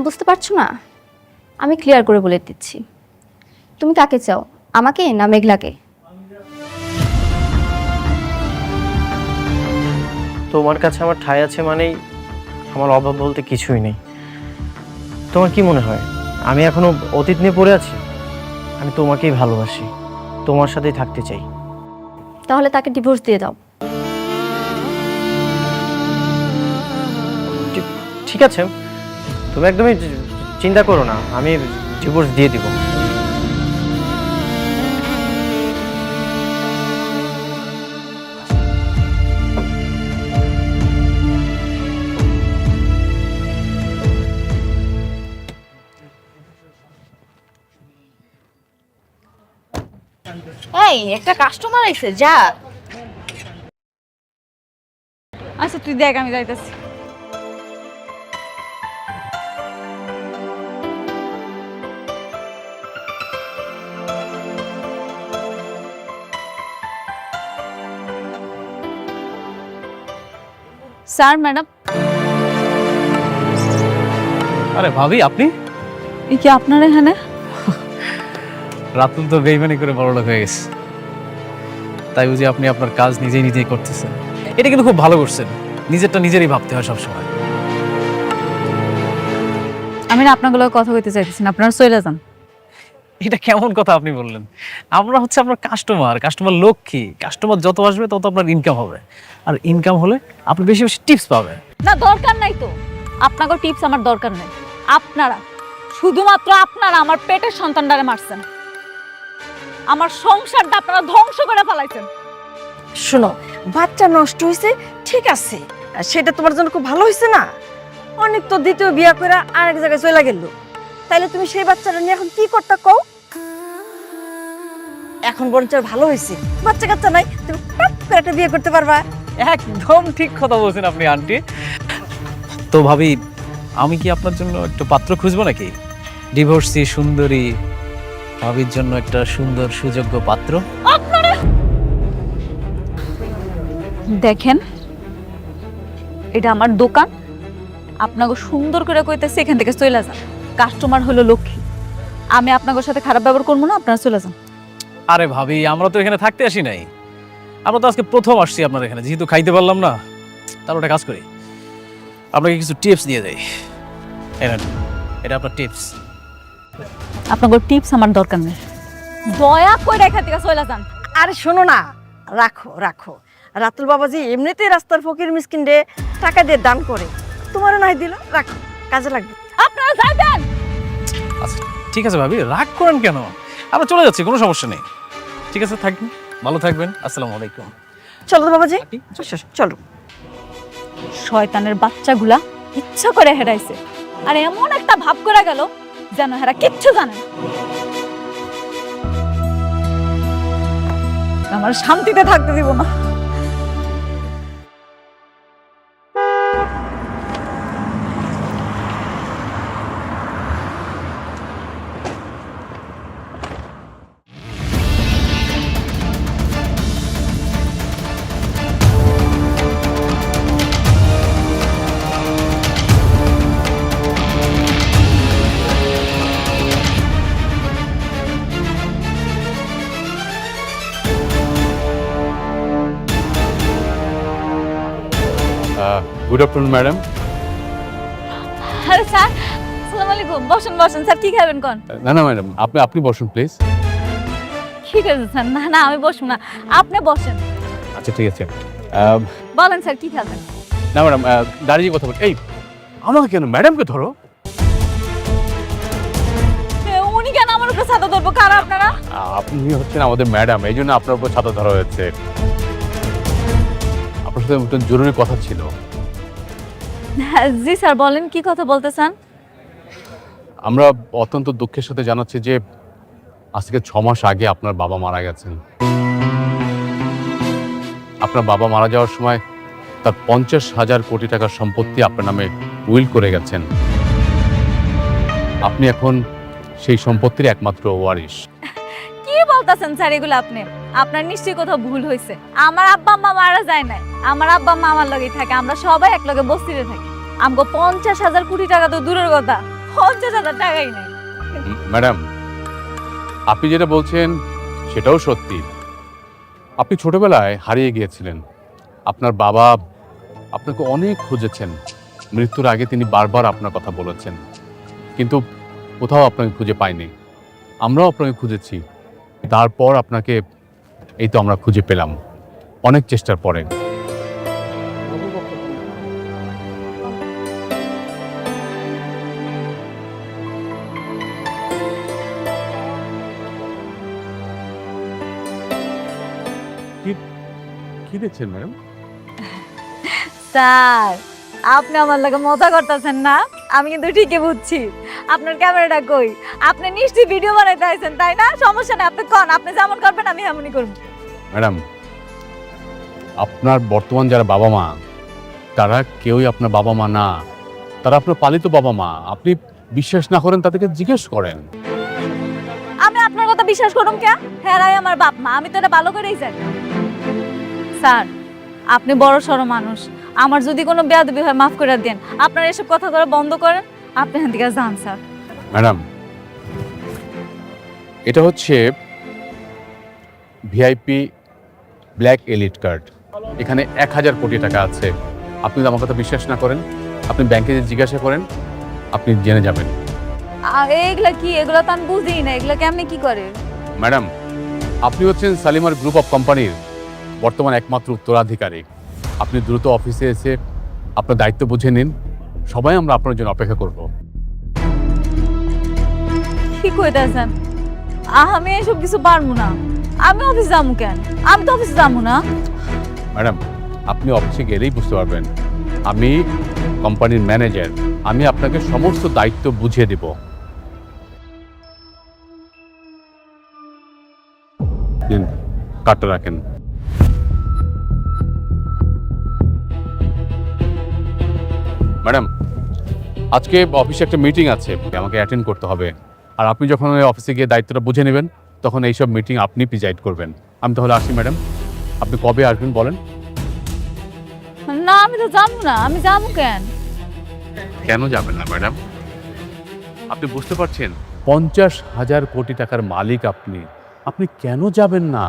বুঝতে পারছো না? আমি ক্লিয়ার করে বলে দিচ্ছি, তুমি কাকে চাও, আমাকে না মেঘলাকে? তোমার কাছে আমার ঠাঁই আছে মানেই আমার অভাব বলতে কিছুই নেই। তোমার কি মনে হয় আমি এখনো অতীত নিয়ে পড়ে আছি? আমি তোমাকেই ভালোবাসি, তোমার সাথেই থাকতে চাই। তাহলে তাকে ডিভোর্স দিয়ে দাও। ঠিক আছে, তুমি একদমই চিন্তা করো না, আমি ডিভোর্স দিয়ে দিব। এই একটা কাস্টমার আইছে, যা। আচ্ছা তুই দেখ, আমি যাইতাছি। Sir, madam. আরে ভাবি, আপনি? এই কি আপনার এখানে? রাতুল তো বেইমানি করে বড়লোক হয়ে গেছে, তাই বুঝি আপনি আপনার কাজ নিজেই নিজেই করতেছেন। এটা কিন্তু খুব ভালো করছেন, নিজেরটা নিজেরই ভাবতে হয় সবসময়। আমি না আপনাগুলো কথা কইতে চাইতেছি না, আপনারা চলে যান। এটা কেমন কথা আপনি বললেন? আমরা হচ্ছে আপনার কাস্টমার, কাস্টমার লক্ষ্মী। কাস্টমার যত আসবে তত আপনার ইনকাম হবে, আর ইনকাম হলে আপনি বেশি বেশি টিপস পাবেন। না, দরকার নাই তো, আপনাকে টিপস আমার দরকার নাই। আপনারা শুধুমাত্র আপনারা আমার পেটের সন্তানটারে মারছেন, আমার সংসারটা আপনারা ধ্বংস করে ফেলাইছেন। শোনো, বাচ্চা নষ্ট হয়েছে ঠিক আছে, আর সেটা তোমার জন্য খুব ভালো হয়েছে না? অনেক তো দ্বিতীয় বিয়ে করে আরেক জায়গায় চলে গেল, তাইলে তুমি সেই বাচ্চাটা নিয়ে এখন কি করতে কও? এখন বরঞ্চ ভালো হয়েছে, বাচ্চা কাচ্চা নাই, তুমি টপ করে একটা বিয়ে করতে পারবা। একদম ঠিক কথা বলছেন আপনি আন্টি। তো ভাবি, আমি কি আপনার জন্য একটু পাত্র খুঁজবো নাকি? ডিভোর্সি সুন্দরী ভাবির জন্য একটা সুন্দর সুযোগ্য পাত্র। দেখেন, এটা আমার দোকান, আপনাকে সুন্দর করে কইতেছি এখান থেকে চলে যান। কাস্টমার হলো লক্ষ্মী, আমি আপনাদের সাথে খারাপ ব্যবহার করবো না, আপনারা চলে যান। আরে ভাবি, আমরা তো এখানে থাকতে আসি নাই, আমরা তো আজকে প্রথম আসছি আপনার এখানে, যেহেতু খাইতে পারলাম না, তার একটা কাজ করি, আপনাকে কিছু টিপস দিয়ে দেই। এটা আপনার টিপস। আপনাদের টিপস আমার দরকার নেই, দয়া করে এখান থেকে চলে যান। আরে শোনো না, রাখো রাখো, রাতুল বাবাজি এমনিতেই রাস্তার ফকির মিসকিন রে টাকা দিয়ে দান করে, তোমারও নাই দিল, রাখো, কাজে লাগবে। আপনারা যাবেন। আচ্ছা ঠিক আছে ভাবি, রাগ করেন কেন? আমরা চলে যাচ্ছি, কোনো সমস্যা নেই। ঠিক আছে, থাকবেন, ভালো থাকবেন, আসসালামু আলাইকুম। চলো তো বাবাজি, চলো। শয়তানের বাচ্চাগুলা ইচ্ছা করে হেরাইছে, আর এমন একটা ভাব করে গেল যেন হেরা কিচ্ছু জানে না। আমার শান্তিতে থাকতে দিব না। Good afternoon madam. আরে স্যার, আসসালামু আলাইকুম। বসুন বসুন স্যার, কি খাবেন কোন? না না ম্যাডাম, আপনি বসুন প্লিজ। ঠিক আছে স্যার, না না আমি বসবো না, আপনি বসেন। আচ্ছা ঠিক আছে। বলেন স্যার, কি খাবেন? না ম্যাডাম, দাঁড়িয়ে কথা বল। এই আমাকে কেন, ম্যাডামকে ধরো। উনি কেন আমার উপরে ছাতা ধরবো? কারা আপনারা? আপনি হচ্ছেন আমাদের ম্যাডাম, এই জন্য আপনার উপর ছাতা ধরা হয়েছে। আপনার সাথে একটা জরুরি কথা ছিল। জি স্যার, বলেন, কি কথা বলতে চান? আমরা অত্যন্ত দুঃখের সাথে জানাচ্ছি যে আজকে 6 মাস আগে আপনার বাবা মারা গেছেন। আপনার বাবা মারা যাওয়ার সময় তার 50,000 কোটি টাকার সম্পত্তি আপনার নামে উইল করে গেছেন। আপনি এখন সেই সম্পত্তির একমাত্র ওয়ারিশ। কি বলতেছেন স্যার এগুলো আপনি? আপনার নিশ্চয়ই কোথাও ভুল হয়েছে। আমার আব্বা আম্মা মারা যায় নাই, আমার আব্বা আম্মা আমার লগেই থাকে, আমরা সবাই এক লগে বস্তিতে থাকি। আমগো 50,000 কোটি টাকা তো দূরের কথা, 50,000 টাকাই নেই। ম্যাডাম, আপনি যেটা বলছেন সেটাও সত্যি। আপনি ছোটবেলায় হারিয়ে গিয়েছিলেন। আপনার বাবা আপনাকে অনেক খুঁজেছেন। মৃত্যুর আগে তিনি বারবার আপনার কথা বলেছেন, কিন্তু কোথাও আপনাকে খুঁজে পাইনি। আমরাও আপনাকে খুঁজেছি, তারপর আপনাকে এই তো আমরা খুঁজে পেলাম অনেক চেষ্টার পরে। কি দেখছেন ম্যাডাম? স্যার, আপনি আমার লাগে মজা করতেছেন না? আমি কিন্তু ঠিকই বুঝছি। আপনার ক্যামেরাটা কই? আপনি নিশ্চয়ই ভিডিও বানাইতে আইছেন, তাই না? সমস্যা নেই, আপনি কোন, আপনি যেমন করবেন আমি এমনই করব। ম্যাডাম, আপনার বর্তমান যারা বাবা মা, তারা কেউই আপনার বাবা মা না, তারা আপনার পালিত বাবা মা। আপনি বিশ্বাস না করেন তাদেরকে জিজ্ঞেস করেন। আমি আপনার কথা বিশ্বাস করুম কে? হেরাই আমার বাপ মা, আমি তো এটা ভালো করেই জানি। স্যার, আপনি বড় সড়ো মানুষ, আমার যদি কোনো বেয়াদবি হয় মাফ করে দেন। আপনার এসব কথা করা বন্ধ করেন, আপনি এখান থেকে যান স্যার। ম্যাডাম, এটা হচ্ছে ভিআইপি ব্ল্যাক এলিট কার্ড। এখানে 1000 কোটি টাকা আছে। আপনি যদি আমার কথা বিশ্বাস না করেন, আপনি ব্যাংকে যে জিজ্ঞাসা করেন, আপনি জেনে যাবেন। এগুলা কি? এগুলা তো আমি বুঝি না, এগুলা কেমনি কি করে? ম্যাডাম, আপনি হচ্ছেন শালিমার গ্রুপ অফ কোম্পানির বর্তমান একমাত্র উত্তরাধিকারী। আপনি দ্রুত অফিসে এসে আপনার দায়িত্ব বুঝে নিন। সবাই আমরা আপনার জন্য অপেক্ষা করব। কি কইতাছেন? আমি এসব কিছু পারবো না। আমি অফিস যাবো কেন? আমি তো অফিসে যাবো না। ম্যাডাম, আপনি অফিসে গেলেই বুঝতে পারবেন। আমি কোম্পানির ম্যানেজার, আমি আপনাকে সমস্ত দায়িত্ব বুঝিয়ে দেব। দিন, কার্ডটা রাখেন। ম্যাডাম, আজকে অফিসে একটা মিটিং আছে, আমাকে অ্যাটেন্ড করতে হবে। আর আপনি যখন ওই অফিসে গিয়ে দায়িত্বটা বুঝে নেবেন, তখন এইসব মিটিং আপনি প্রিজাইড করবেন। আমি তাহলে আসি ম্যাডাম। আপনি কবে আসবেন বলেন? না, আমি তো যাবো না। আমি যাবো কেন? কেন যাবেন না ম্যাডাম? আপনি বুঝতে পারছেন 50,000 কোটি টাকার মালিক আপনি। আপনি কেন যাবেন না?